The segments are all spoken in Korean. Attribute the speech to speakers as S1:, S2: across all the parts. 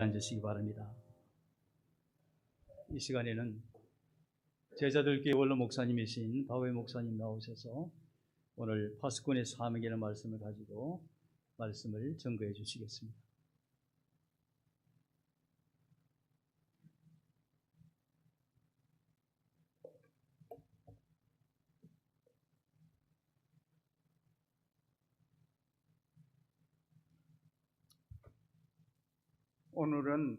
S1: 앉으시기 바랍니다. 이 시간에는 제자들교회 원로 목사님이신 박외 목사님 나오셔서 오늘 파수꾼의 사명이라는 말씀을 가지고 말씀을 증거해 주시겠습니다.
S2: 오늘은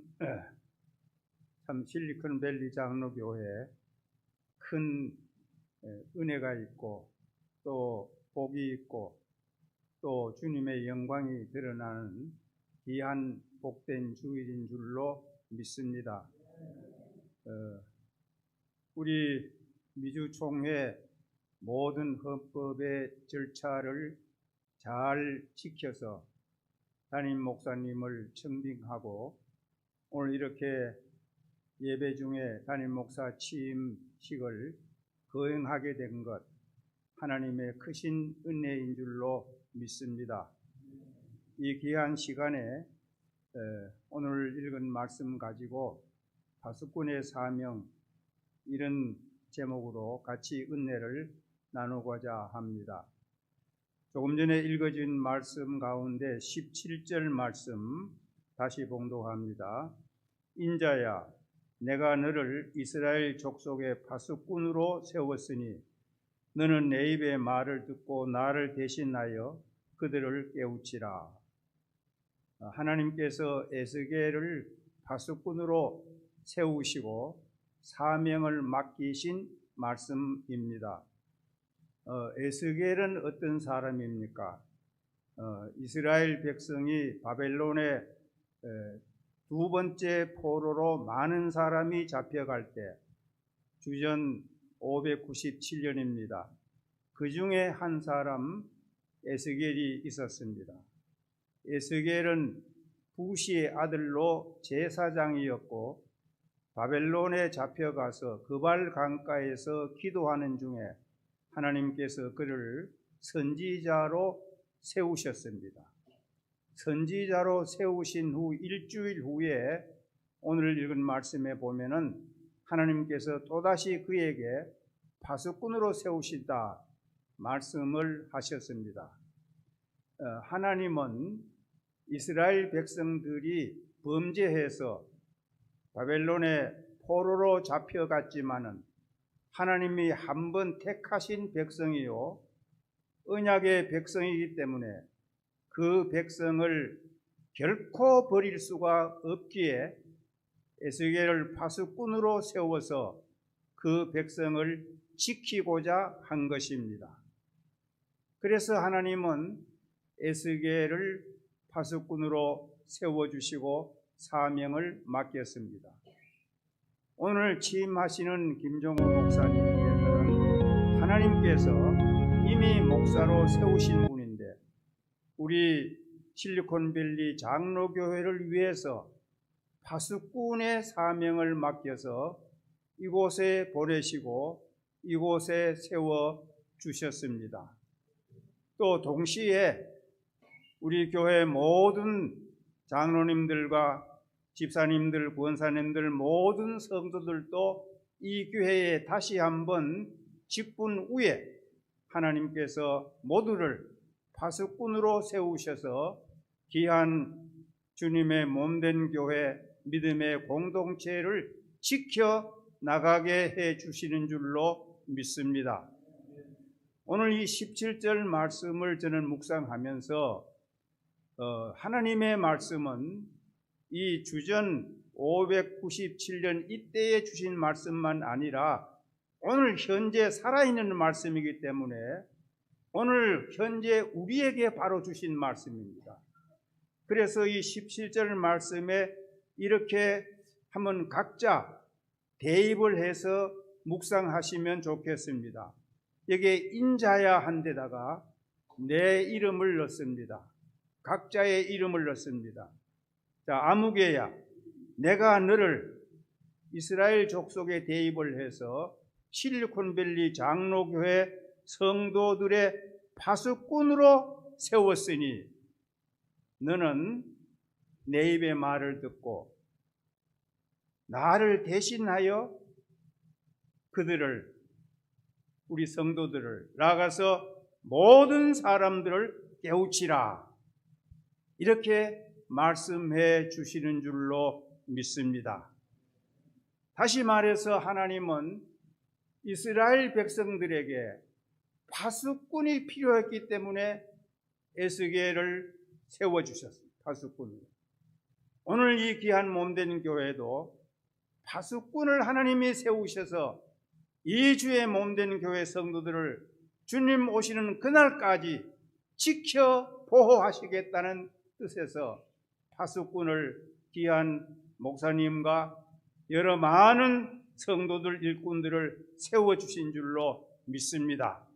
S2: 참 실리콘밸리 장로교회에 큰 은혜가 있고 또 복이 있고 또 주님의 영광이 드러나는 귀한 복된 주일인 줄로 믿습니다. 우리 미주총회 모든 헌법의 절차를 잘 지켜서 담임 목사님을 청빙하고 오늘 이렇게 예배 중에 담임 목사 취임식을 거행하게 된 것 하나님의 크신 은혜인 줄로 믿습니다. 이 귀한 시간에 오늘 읽은 말씀 가지고 파수꾼의 사명 이런 제목으로 같이 은혜를 나누고자 합니다. 조금 전에 읽어진 말씀 가운데 17절 말씀 다시 봉독합니다. 인자야, 내가 너를 이스라엘 족속의 파수꾼으로 세웠으니 너는 내 입의 말을 듣고 나를 대신하여 그들을 깨우치라. 하나님께서 에스겔을 파수꾼으로 세우시고 사명을 맡기신 말씀입니다. 에스겔은 어떤 사람입니까? 이스라엘 백성이 바벨론의 두 번째 포로로 많은 사람이 잡혀갈 때 주전 597년입니다. 그 중에 한 사람 에스겔이 있었습니다. 에스겔은 부시의 아들로 제사장이었고 바벨론에 잡혀가서 그발 강가에서 기도하는 중에 하나님께서 그를 선지자로 세우셨습니다. 선지자로 세우신 후 일주일 후에 오늘 읽은 말씀에 보면은 하나님께서 또다시 그에게 파수꾼으로 세우신다 말씀을 하셨습니다. 하나님은 이스라엘 백성들이 범죄해서 바벨론의 포로로 잡혀갔지만은 하나님이 한 번 택하신 백성이요 언약의 백성이기 때문에 그 백성을 결코 버릴 수가 없기에 에스겔을 파수꾼으로 세워서 그 백성을 지키고자 한 것입니다. 그래서 하나님은 에스겔을 파수꾼으로 세워주시고 사명을 맡겼습니다. 오늘 취임하시는 김종호 목사님께서는 하나님께서 이미 목사로 세우신 분인데 우리 실리콘밸리 장로교회를 위해서 파수꾼의 사명을 맡겨서 이곳에 보내시고 이곳에 세워주셨습니다. 또 동시에 우리 교회 모든 장로님들과 집사님들, 권사님들, 모든 성도들도 이 교회에 다시 한번 직분 후에 하나님께서 모두를 파수꾼으로 세우셔서 귀한 주님의 몸된 교회, 믿음의 공동체를 지켜 나가게 해 주시는 줄로 믿습니다. 오늘 이 17절 말씀을 저는 묵상하면서 하나님의 말씀은 이 주전 597년 이때에 주신 말씀만 아니라 오늘 현재 살아있는 말씀이기 때문에 오늘 현재 우리에게 바로 주신 말씀입니다. 그래서 이 17절 말씀에 이렇게 한번 각자 대입을 해서 묵상하시면 좋겠습니다. 여기에 인자야 한 데다가 내 이름을 넣습니다. 각자의 이름을 넣습니다. 자, 아무개야, 내가 너를 이스라엘 족속에 대입을 해서 실리콘밸리 장로교회 성도들의 파수꾼으로 세웠으니 너는 내 입의 말을 듣고 나를 대신하여 그들을, 우리 성도들을 나아가서 모든 사람들을 깨우치라, 이렇게 말씀해 주시는 줄로 믿습니다. 다시 말해서 하나님은 이스라엘 백성들에게 파수꾼이 필요했기 때문에 에스겔을 세워주셨습니다. 파수꾼을. 오늘 이 귀한 몸된 교회도 파수꾼을 하나님이 세우셔서 이 주의 몸된 교회 성도들을 주님 오시는 그날까지 지켜 보호하시겠다는 뜻에서 파수꾼을 귀한 목사님과 여러 많은 성도들, 일꾼들을 세워주신 줄로 믿습니다.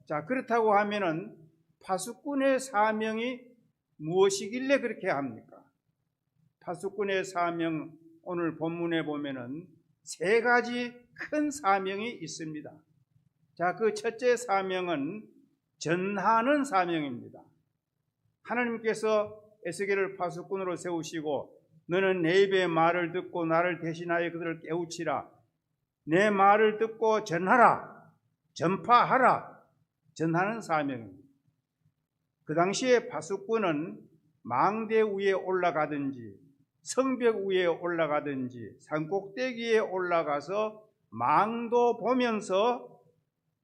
S2: 자, 그렇다고 하면은 파수꾼의 사명이 무엇이길래 그렇게 합니까? 파수꾼의 사명, 오늘 본문에 보면은 세 가지 큰 사명이 있습니다. 자, 그 첫째 사명은 전하는 사명입니다. 하나님께서 에스겔을 파수꾼으로 세우시고 너는 내 입의 말을 듣고 나를 대신하여 그들을 깨우치라. 내 말을 듣고 전하라. 전파하라. 전하는 사명입니다. 그 당시에 파수꾼은 망대 위에 올라가든지 성벽 위에 올라가든지 산꼭대기에 올라가서 망도 보면서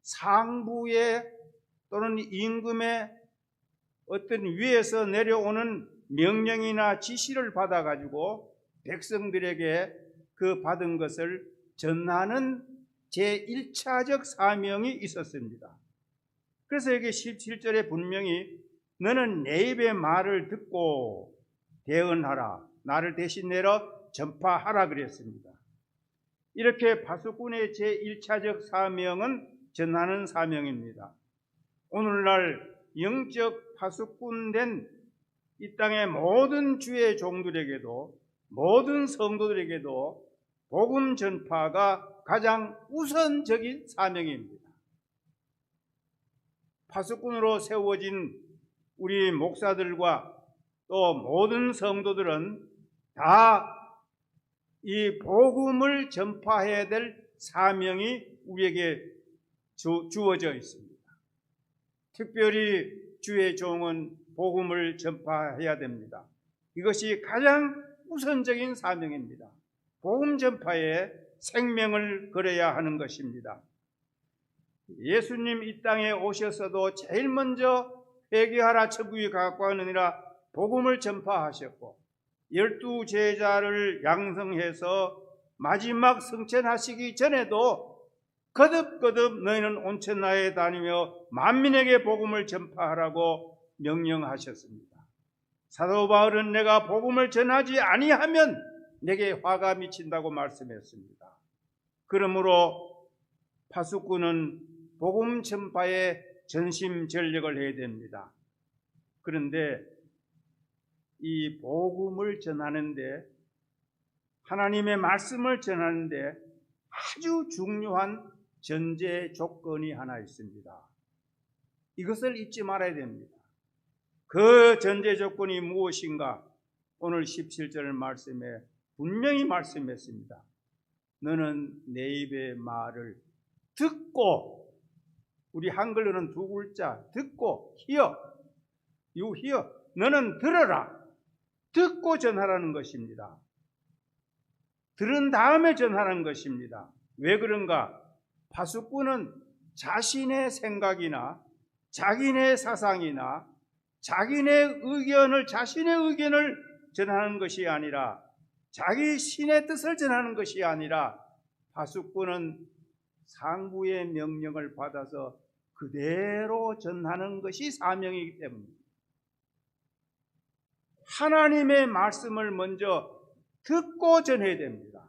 S2: 상부에 또는 임금의 어떤 위에서 내려오는 명령이나 지시를 받아가지고 백성들에게 그 받은 것을 전하는 제1차적 사명이 있었습니다. 그래서 여기 17절에 분명히 너는 내 입의 말을 듣고 대언하라. 나를 대신 내려 전파하라 그랬습니다. 이렇게 파수꾼의 제1차적 사명은 전하는 사명입니다. 오늘날 영적 파수꾼된 이 땅의 모든 주의 종들에게도, 모든 성도들에게도 복음 전파가 가장 우선적인 사명입니다. 파수꾼으로 세워진 우리 목사들과 또 모든 성도들은 다 이 복음을 전파해야 될 사명이 우리에게 주어져 있습니다. 특별히 주의 종은 복음을 전파해야 됩니다. 이것이 가장 우선적인 사명입니다. 복음 전파에 생명을 걸어야 하는 것입니다. 예수님 이 땅에 오셔서도 제일 먼저 회개하라 천국이 가까우느니라 복음을 전파하셨고 12 제자를 양성해서 마지막 승천하시기 전에도 거듭거듭 너희는 온 천하에 다니며 만민에게 복음을 전파하라고 명령하셨습니다. 사도 바울은 내가 복음을 전하지 아니하면 내게 화가 미친다고 말씀했습니다. 그러므로 파수꾼은 복음 전파에 전심전력을 해야 됩니다. 그런데 이 복음을 전하는데, 하나님의 말씀을 전하는데 아주 중요한 전제 조건이 하나 있습니다. 이것을 잊지 말아야 됩니다. 그 전제 조건이 무엇인가? 오늘 17절 말씀에 분명히 말씀했습니다. 너는 내 입의 말을 듣고, 우리 한글로는 두 글자, 듣고, hear, you hear, 너는 들어라. 듣고 전하라는 것입니다. 들은 다음에 전하는 것입니다. 왜 그런가? 파수꾼은 자신의 생각이나 자기네 사상이나 자기네 의견을, 자신의 의견을 전하는 것이 아니라, 자기 신의 뜻을 전하는 것이 아니라, 파수꾼은 상부의 명령을 받아서 그대로 전하는 것이 사명이기 때문입니다. 하나님의 말씀을 먼저 듣고 전해야 됩니다.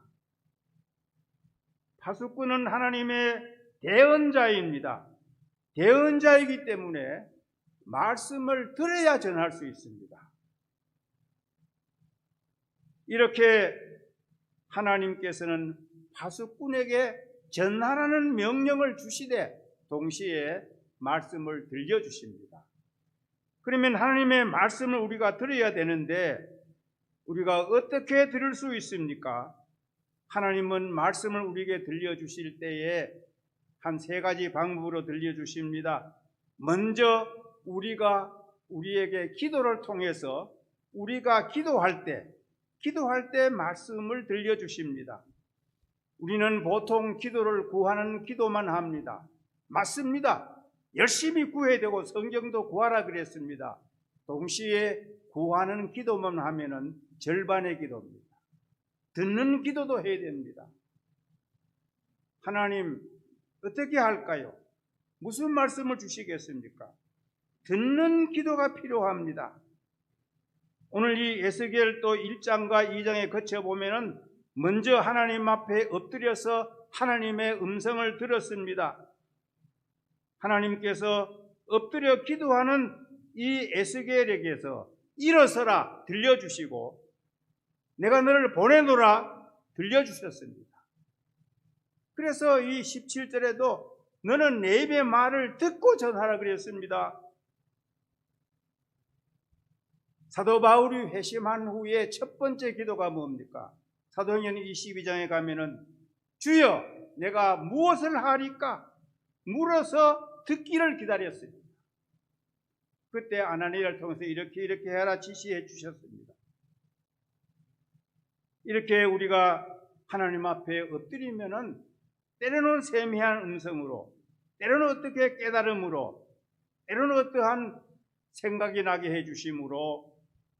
S2: 파수꾼은 하나님의 대언자입니다. 대언자이기 때문에 말씀을 들어야 전할 수 있습니다. 이렇게 하나님께서는 파수꾼에게 전하라는 명령을 주시되 동시에 말씀을 들려주십니다. 그러면 하나님의 말씀을 우리가 들어야 되는데 우리가 어떻게 들을 수 있습니까? 하나님은 말씀을 우리에게 들려주실 때에 한 세 가지 방법으로 들려주십니다. 먼저 우리에게 기도를 통해서 우리가 기도할 때 말씀을 들려주십니다. 우리는 보통 기도를 구하는 기도만 합니다. 맞습니다. 열심히 구해야 되고 성경도 구하라 그랬습니다. 동시에 구하는 기도만 하면은 절반의 기도입니다. 듣는 기도도 해야 됩니다. 하나님 어떻게 할까요? 무슨 말씀을 주시겠습니까? 듣는 기도가 필요합니다. 오늘 이 에스겔 또 1장과 2장에 거쳐보면은 먼저 하나님 앞에 엎드려서 하나님의 음성을 들었습니다. 하나님께서 엎드려 기도하는 이 에스겔에게서 일어서라 들려주시고 내가 너를 보내노라 들려주셨습니다. 그래서 이 17절에도 너는 내 입의 말을 듣고 전하라 그랬습니다. 사도 바울이 회심한 후에 첫 번째 기도가 뭡니까? 사도행전 22장에 가면은 주여 내가 무엇을 하리까? 물어서 듣기를 기다렸습니다. 그때 아나니아를 통해서 이렇게 해라 지시해 주셨습니다. 이렇게 우리가 하나님 앞에 엎드리면은 때로는 세미한 음성으로, 때로는 어떻게 깨달음으로, 때로는 어떠한 생각이 나게 해주심으로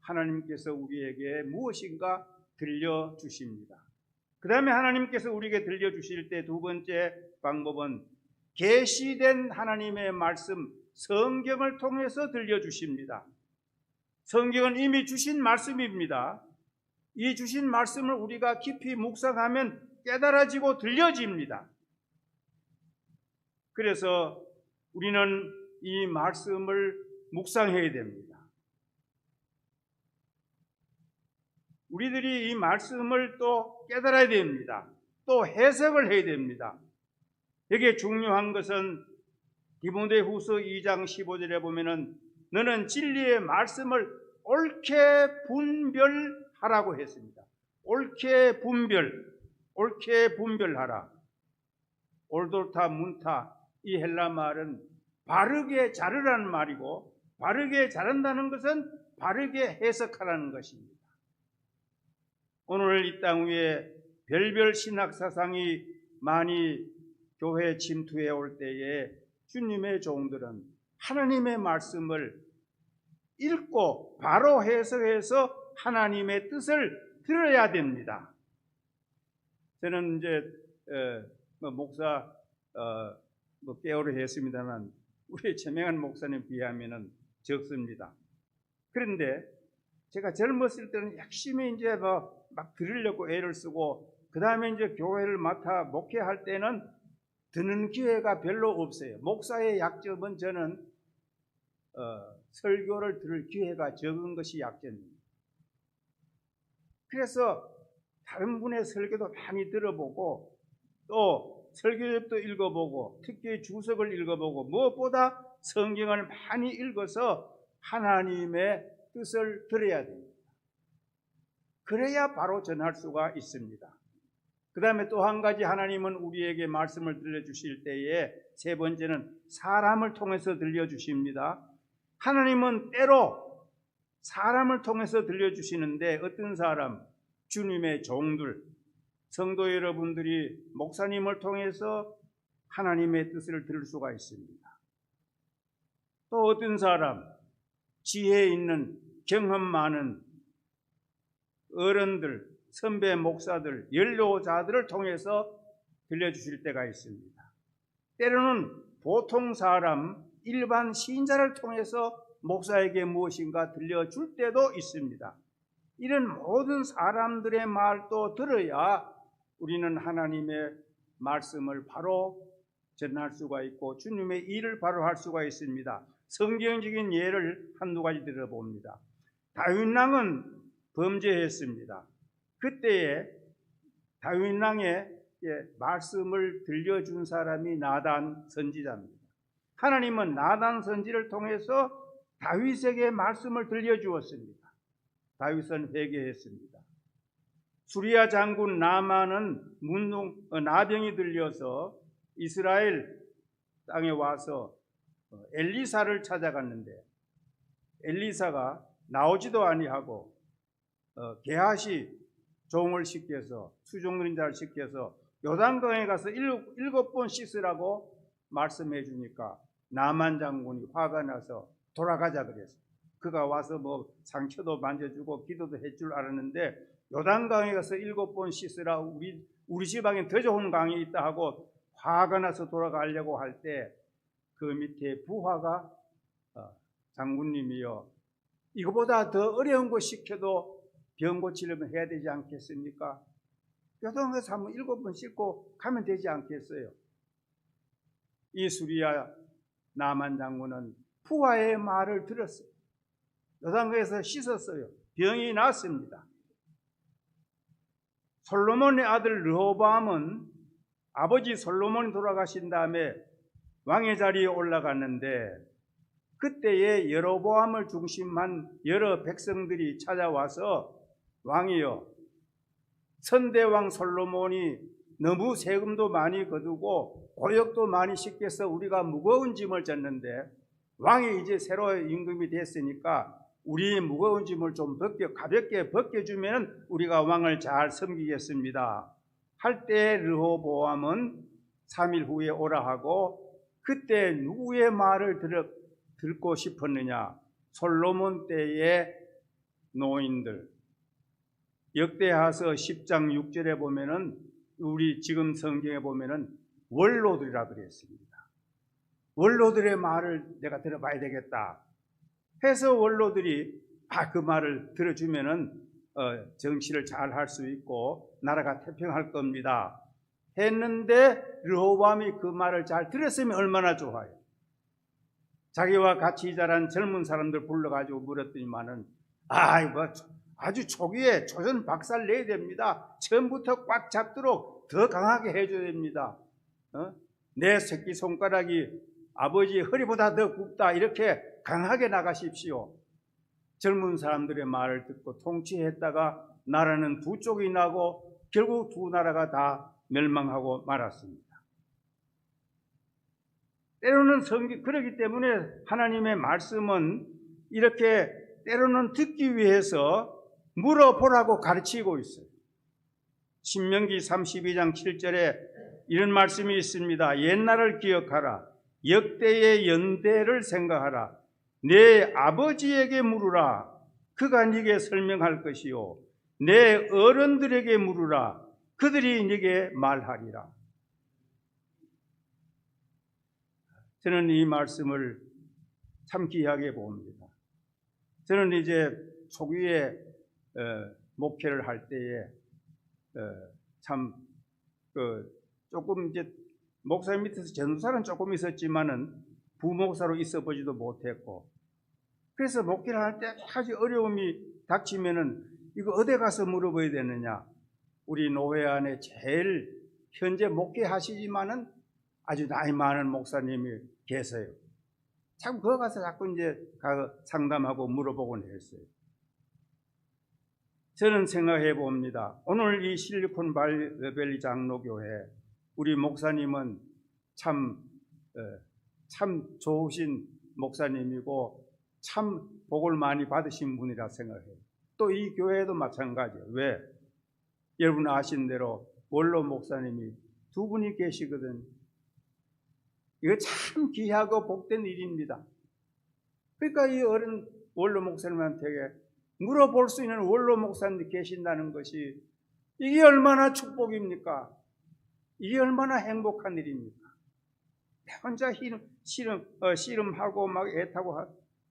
S2: 하나님께서 우리에게 무엇인가 들려주십니다. 그 다음에 하나님께서 우리에게 들려주실 때 두 번째 방법은 계시된 하나님의 말씀, 성경을 통해서 들려주십니다. 성경은 이미 주신 말씀입니다. 이 주신 말씀을 우리가 깊이 묵상하면 깨달아지고 들려집니다. 그래서 우리는 이 말씀을 묵상해야 됩니다. 우리들이 이 말씀을 또 깨달아야 됩니다. 또 해석을 해야 됩니다. 여기에 중요한 것은 디모데후서 2장 15절에 보면은 너는 진리의 말씀을 옳게 분별하라고 했습니다. 옳게 분별하라. 올돌타 문타 이 헬라 말은 바르게 자르라는 말이고 바르게 자른다는 것은 바르게 해석하라는 것입니다. 오늘 이 땅 위에 별별 신학 사상이 많이 교회 침투해 올 때에 주님의 종들은 하나님의 말씀을 읽고 바로 해석해서 하나님의 뜻을 들어야 됩니다. 저는 이제 목사 깨어를 했습니다만 우리 최명한 목사님 비하면은 적습니다. 그런데 제가 젊었을 때는 열심히 이제 막 들으려고 애를 쓰고 그 다음에 이제 교회를 맡아 목회할 때는 듣는 기회가 별로 없어요. 목사의 약점은 저는 설교를 들을 기회가 적은 것이 약점입니다. 그래서 다른 분의 설교도 많이 들어보고 또 설교집도 읽어보고 특히 주석을 읽어보고 무엇보다 성경을 많이 읽어서 하나님의 뜻을 들어야 됩니다. 그래야 바로 전할 수가 있습니다. 그 다음에 또 한 가지 하나님은 우리에게 말씀을 들려주실 때에 세 번째는 사람을 통해서 들려주십니다. 하나님은 때로 사람을 통해서 들려주시는데 어떤 사람? 주님의 종들, 성도 여러분들이 목사님을 통해서 하나님의 뜻을 들을 수가 있습니다. 또 어떤 사람? 지혜 있는 경험 많은 어른들, 선배 목사들, 연로자들을 통해서 들려주실 때가 있습니다. 때로는 보통 사람, 일반 신자를 통해서 목사에게 무엇인가 들려줄 때도 있습니다. 이런 모든 사람들의 말도 들어야 우리는 하나님의 말씀을 바로 전할 수가 있고 주님의 일을 바로 할 수가 있습니다. 성경적인 예를 한두 가지 들어봅니다. 다윗왕은 범죄했습니다. 그때에 다윗왕의 말씀을 들려준 사람이 나단 선지자입니다. 하나님은 나단 선지를 통해서 다윗에게 말씀을 들려주었습니다. 다윗은 회개했습니다. 수리아 장군 나만은 나병이 들려서 이스라엘 땅에 와서 엘리사를 찾아갔는데 엘리사가 나오지도 아니하고 게하시 종을 시켜서 수종노인자를 시켜서 요단강에 가서 7번 씻으라고 말씀해 주니까 나만 장군이 화가 나서 돌아가자 그랬어요. 그가 와서 뭐 상처도 만져주고 기도도 할 줄 알았는데 요단강에 가서 7번 씻으라, 우리 지방에 더 좋은 강이 있다 하고 화가 나서 돌아가려고 할 때 그 밑에 부하가 장군님이여, 이거보다 더 어려운 거 시켜도 병 고치려면 해야 되지 않겠습니까? 요단강에서 한번 7번 씻고 가면 되지 않겠어요? 이 수리아 나만 장군은 부하의 말을 들었어요. 요단강에서 씻었어요. 병이 났습니다. 솔로몬의 아들 르호보암은 아버지 솔로몬이 돌아가신 다음에 왕의 자리에 올라갔는데 그때에 여로보암을 중심한 여러 백성들이 찾아와서 왕이여, 선대왕 솔로몬이 너무 세금도 많이 거두고 고역도 많이 시켜서 우리가 무거운 짐을 졌는데 왕이 이제 새로 임금이 됐으니까 우리 무거운 짐을 좀 가볍게 벗겨주면 우리가 왕을 잘 섬기겠습니다 할 때 르호보암은 3일 후에 오라 하고, 그때 누구의 말을 듣고 싶었느냐? 솔로몬 때의 노인들. 역대하서 10장 6절에 보면은, 우리 지금 성경에 보면은 원로들이라 그랬습니다. 원로들의 말을 내가 들어봐야 되겠다 해서 원로들이 그 말을 들어주면은 정치를 잘 할 수 있고 나라가 태평할 겁니다 했는데, 르호보암이 그 말을 잘 들었으면 얼마나 좋아요. 자기와 같이 자란 젊은 사람들 불러가지고 물었더니만은 아주 초기에 조선 박살 내야 됩니다. 처음부터 꽉 잡도록 더 강하게 해줘야 됩니다. 내 새끼손가락이 아버지 허리보다 더 굽다, 이렇게 강하게 나가십시오. 젊은 사람들의 말을 듣고 통치했다가 나라는 두 쪽이 나고 결국 두 나라가 다 멸망하고 말았습니다. 때로는 그렇기 때문에 하나님의 말씀은 이렇게 때로는 듣기 위해서 물어보라고 가르치고 있어요. 신명기 32장 7절에 이런 말씀이 있습니다. 옛날을 기억하라. 역대의 연대를 생각하라. 내 아버지에게 물으라. 그가 네게 설명할 것이요. 내 어른들에게 물으라. 그들이 네게 말하리라. 저는 이 말씀을 참 귀하게 봅니다. 저는 이제 초기에 목회를 할 때에 조금 이제 목사님 밑에서 전도사는 조금 있었지만은 부목사로 있어 보지도 못했고, 그래서 목회를 할 때 아주 어려움이 닥치면은 이거 어디 가서 물어봐야 되느냐? 우리 노회 안에 제일 현재 목회하시지만은 아주 나이 많은 목사님이 계세요. 참 거기 가서 자꾸 이제 상담하고 물어보곤 했어요. 저는 생각해 봅니다. 오늘 이 실리콘밸리 장로교회 우리 목사님은 참 좋으신 목사님이고 참 복을 많이 받으신 분이라 생각해요. 또 이 교회도 마찬가지예요. 왜? 여러분 아신 대로 원로 목사님이 두 분이 계시거든요. 이거 참 귀하고 복된 일입니다. 그러니까 이 어른 원로 목사님한테 물어볼 수 있는 원로 목사님이 계신다는 것이 이게 얼마나 축복입니까? 이게 얼마나 행복한 일입니까? 혼자 씨름하고 막 애타고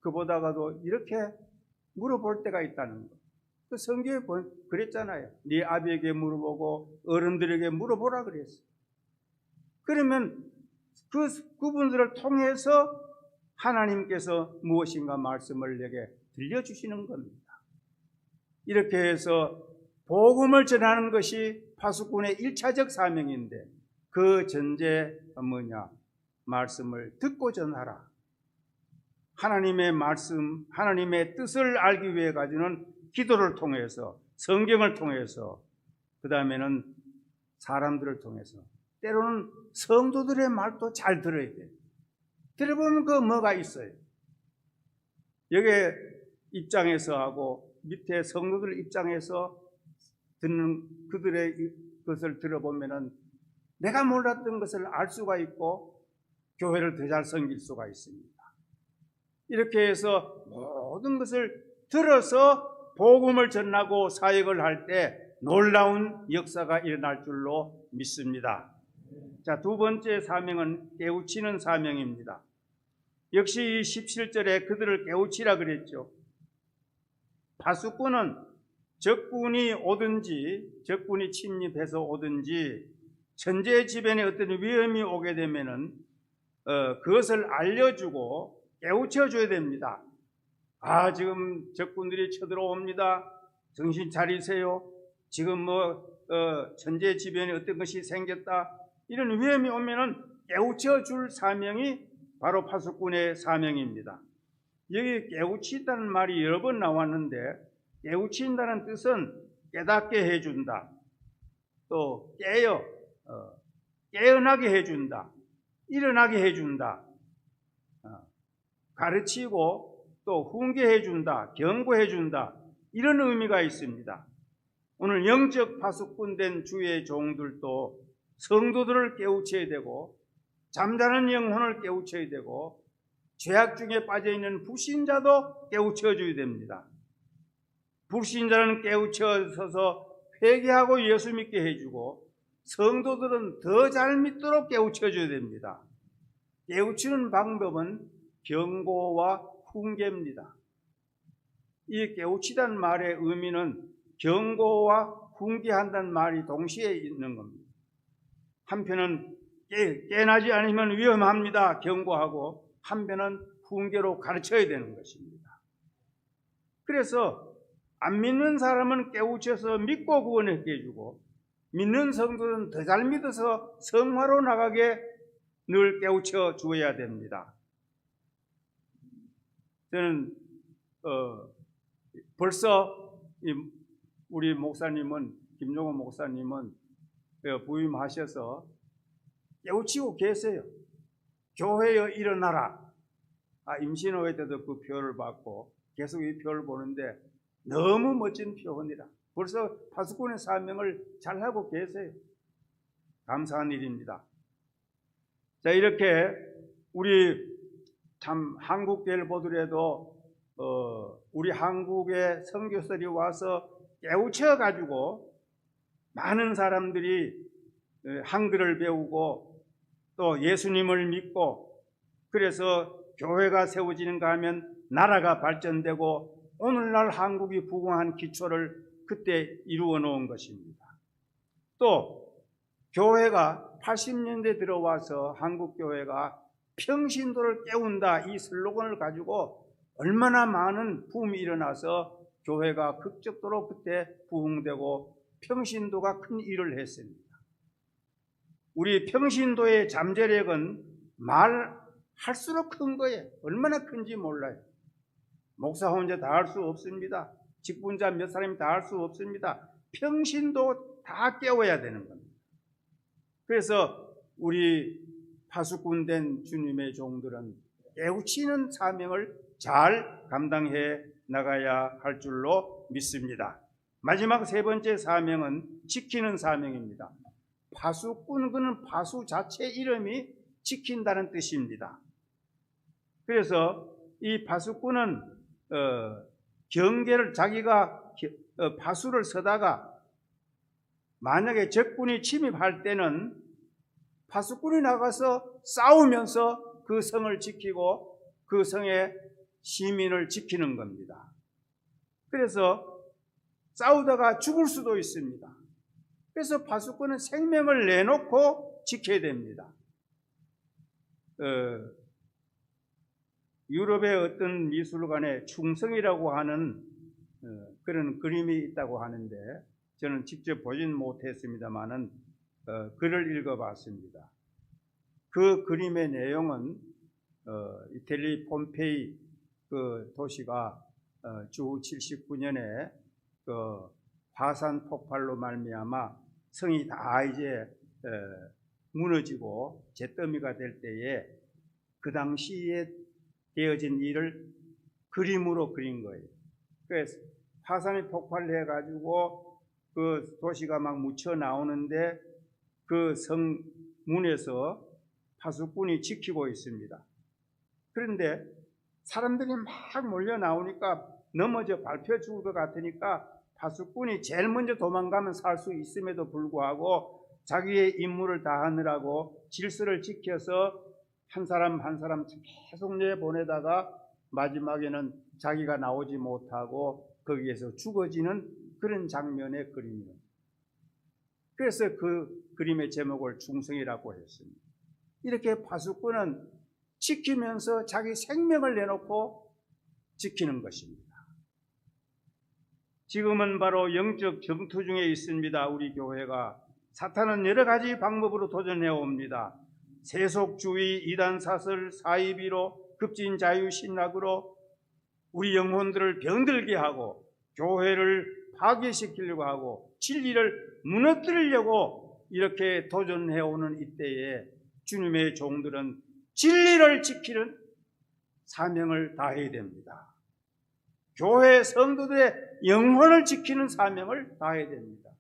S2: 그보다가도 이렇게 물어볼 때가 있다는 거. 그 성경에 그랬잖아요. 네 아비에게 물어보고 어른들에게 물어보라 그랬어요. 그러면 그분들을 통해서 하나님께서 무엇인가 말씀을 내게 들려주시는 겁니다. 이렇게 해서 복음을 전하는 것이 파수꾼의 1차적 사명인데, 그 전제가 뭐냐? 말씀을 듣고 전하라. 하나님의 말씀, 하나님의 뜻을 알기 위해 가지고는 기도를 통해서, 성경을 통해서, 그 다음에는 사람들을 통해서, 때로는 성도들의 말도 잘 들어야 돼요. 들어보면 그 뭐가 있어요. 여기에 입장에서 하고 밑에 성도들 입장에서 듣는 그들의 것을 들어보면은 내가 몰랐던 것을 알 수가 있고 교회를 더 잘 섬길 수가 있습니다. 이렇게 해서 모든 것을 들어서 복음을 전하고 사역을 할 때 놀라운 역사가 일어날 줄로 믿습니다. 자, 두 번째 사명은 깨우치는 사명입니다. 역시 이 17절에 그들을 깨우치라 그랬죠. 파수꾼은 적군이 오든지 적군이 침입해서 오든지 천재 지변에 어떤 위험이 오게 되면은 그것을 알려주고 깨우쳐줘야 됩니다. 아, 지금 적군들이 쳐들어옵니다. 정신 차리세요. 지금 천재 지변에 어떤 것이 생겼다. 이런 위험이 오면은 깨우쳐줄 사명이 바로 파수꾼의 사명입니다. 여기 깨우치다는 말이 여러 번 나왔는데 깨우친다는 뜻은 깨닫게 해준다. 또 깨어나게 해준다. 일어나게 해준다. 가르치고 또 훈계해준다. 경고해준다. 이런 의미가 있습니다. 오늘 영적 파수꾼 된 주의 종들도 성도들을 깨우쳐야 되고 잠자는 영혼을 깨우쳐야 되고 죄악 중에 빠져있는 불신자도 깨우쳐줘야 됩니다. 불신자는 깨우쳐서서 회개하고 예수 믿게 해주고 성도들은 더 잘 믿도록 깨우쳐줘야 됩니다. 깨우치는 방법은 경고와 훈계입니다. 이 깨우치다는 말의 의미는 경고와 훈계한다는 말이 동시에 있는 겁니다. 한편은 깨나지 않으면 위험합니다. 경고하고 한편은 훈계로 가르쳐야 되는 것입니다. 그래서 안 믿는 사람은 깨우쳐서 믿고 구원하게 해주고 믿는 성도는 더 잘 믿어서 성화로 나가게 늘 깨우쳐 주어야 됩니다. 저는 벌써 우리 목사님은 김종호 목사님은 부임하셔서 깨우치고 계세요. 교회여 일어나라. 임신호회 때도 그 표를 받고 계속 이 표를 보는데 너무 멋진 표현이라. 벌써 파수꾼의 사명을 잘하고 계세요. 감사한 일입니다. 자, 이렇게 우리 참 한국교회를 보더라도 우리 한국의 선교사들이 와서 깨우쳐 가지고 많은 사람들이 한글을 배우고 또 예수님을 믿고 그래서 교회가 세워지는가 하면 나라가 발전되고 오늘날 한국이 부흥한 기초를 그때 이루어 놓은 것입니다. 또 교회가 80년대 들어와서 한국교회가 평신도를 깨운다 이 슬로건을 가지고 얼마나 많은 부흥이 일어나서 교회가 극적도로 그때 부흥되고 평신도가 큰 일을 했습니다. 우리 평신도의 잠재력은 말할수록 큰 거예요. 얼마나 큰지 몰라요. 목사 혼자 다 할 수 없습니다. 직분자 몇 사람이 다 할 수 없습니다. 평신도 다 깨워야 되는 겁니다. 그래서 우리 파수꾼 된 주님의 종들은 깨우치는 사명을 잘 감당해 나가야 할 줄로 믿습니다. 마지막 세 번째 사명은 지키는 사명입니다. 파수꾼, 그는 파수 자체 이름이 지킨다는 뜻입니다. 그래서 이 파수꾼은 경계를 자기가 파수를 서다가 만약에 적군이 침입할 때는 파수꾼이 나가서 싸우면서 그 성을 지키고 그 성의 시민을 지키는 겁니다. 그래서 싸우다가 죽을 수도 있습니다. 그래서 파수꾼은 생명을 내놓고 지켜야 됩니다. 유럽의 어떤 미술관에 충성이라고 하는 그런 그림이 있다고 하는데 저는 직접 보진 못했습니다만은 글을 읽어봤습니다. 그 그림의 내용은 이태리 폼페이 그 도시가 주 79년에 그 화산 폭발로 말미암아 성이 다 이제 무너지고 잿더미가 될 때에 그 당시에 되어진 일을 그림으로 그린 거예요. 그래서 화산이 폭발해 가지고 그 도시가 막 묻혀 나오는데 그 성문에서 파수꾼이 지키고 있습니다. 그런데 사람들이 막 몰려 나오니까 넘어져 밟혀 죽을 것 같으니까 파수꾼이 제일 먼저 도망가면 살 수 있음에도 불구하고 자기의 임무를 다하느라고 질서를 지켜서 한 사람 한 사람 계속 내보내다가 마지막에는 자기가 나오지 못하고 거기에서 죽어지는 그런 장면의 그림이에요. 그래서 그 그림의 제목을 충성이라고 했습니다. 이렇게 파수꾼은 지키면서 자기 생명을 내놓고 지키는 것입니다. 지금은 바로 영적 전투 중에 있습니다. 우리 교회가. 사탄은 여러 가지 방법으로 도전해 옵니다. 세속주의, 이단사설, 사이비로, 급진 자유신학으로 우리 영혼들을 병들게 하고 교회를 파괴시키려고 하고 진리를 무너뜨리려고 이렇게 도전해 오는 이때에 주님의 종들은 진리를 지키는 사명을 다해야 됩니다. 교회 성도들의 영혼을 지키는 사명을 다해야 됩니다.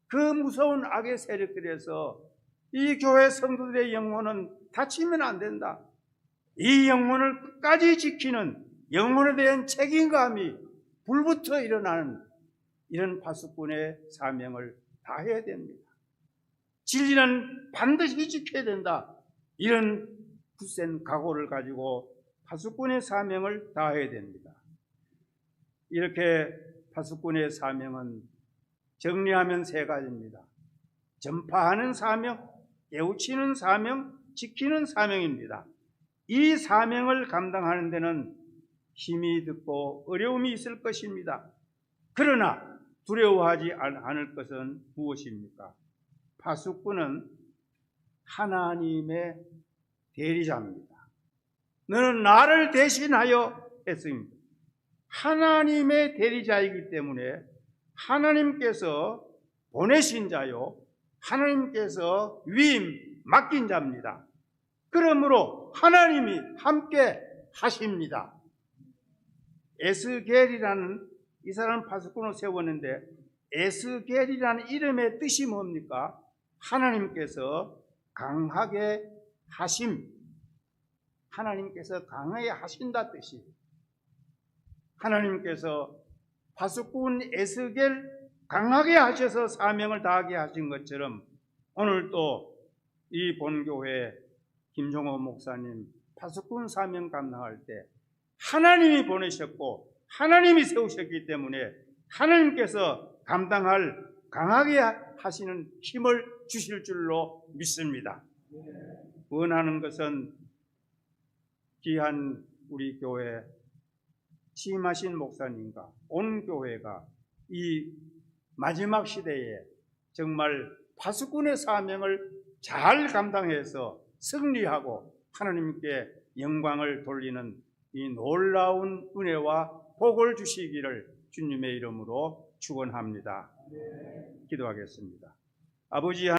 S2: 그 무서운 악의 세력들에서 이 교회 성도들의 영혼은 다치면 안 된다. 이 영혼을 끝까지 지키는 영혼에 대한 책임감이 불부터 일어나는 이런 파수꾼의 사명을 다해야 됩니다. 진리는 반드시 지켜야 된다. 이런 굳센 각오를 가지고 파수꾼의 사명을 다해야 됩니다. 이렇게 파수꾼의 사명은 정리하면 세 가지입니다. 전파하는 사명, 깨우치는 사명, 지키는 사명입니다. 이 사명을 감당하는 데는 힘이 든고 어려움이 있을 것입니다. 그러나 두려워하지 않을 것은 무엇입니까? 파수꾼은 하나님의 대리자입니다. 너는 나를 대신하여 했습니다. 하나님의 대리자이기 때문에 하나님께서 보내신 자요, 하나님께서 위임 맡긴 자입니다. 그러므로 하나님이 함께 하십니다. 에스겔이라는 이 사람 파수꾼을 세웠는데 에스겔이라는 이름의 뜻이 뭡니까? 하나님께서 강하게 하심. 하나님께서 강하게 하신다 뜻이. 하나님께서 파수꾼 에스겔 강하게 하셔서 사명을 다하게 하신 것처럼 오늘 또 이 본교회 김종호 목사님 파수꾼 사명 감당할 때 하나님이 보내셨고 하나님이 세우셨기 때문에 하나님께서 감당할 강하게 하시는 힘을 주실 줄로 믿습니다. 원하는 것은 귀한 우리 교회 취임하신 목사님과 온 교회가 이 마지막 시대에 정말 파수꾼의 사명을 잘 감당해서 승리하고 하나님께 영광을 돌리는 이 놀라운 은혜와 복을 주시기를 주님의 이름으로 축원합니다. 기도하겠습니다. 아버지